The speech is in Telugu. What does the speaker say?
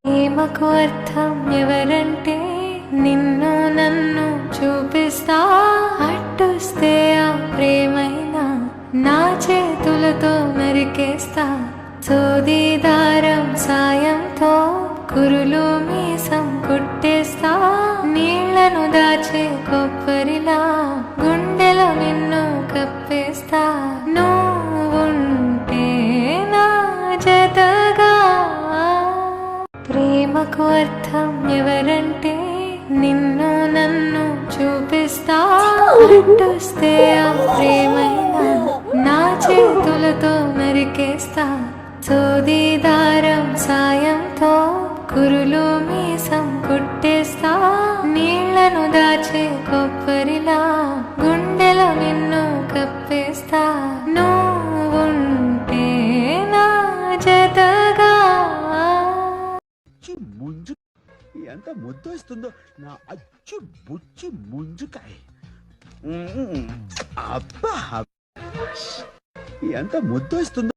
ప్రేమకు అర్థం ఎవరంటే నిన్ను నన్ను చూపిస్తా, అడ్డొస్తే ఆ ప్రేమైనా నా చేతులతో నరికేస్తా. సోదీదారం సాయంతో కురులు మీసం కుట్టేస్తా, నీళ్లను దాచే కొబ్బరిలా గుండెలో నిన్ను కప్పేస్తా. నువ్వుంటే నా జతగా. ప్రేమకు అర్థం ఎవరంటే నిన్ను నన్ను చూపిస్తా, అడ్డొస్తే ఆ ప్రేమైనా నా చేతులతో నరికేస్తా. సోదీదారం సాయంతో కురులు మీసం కుట్టేస్తా, నీళ్లను దాచే కొబ్బరిలా గుండెలో నిన్ను కప్పేస్తా. నువ్వుంటే నా జతగా. ముంజు ఎంత ముద్దొస్తుందో నా అచ్చు బుచ్చి ముంజుకాయ. అబ్బా ఎంత ముద్దొస్తుందో.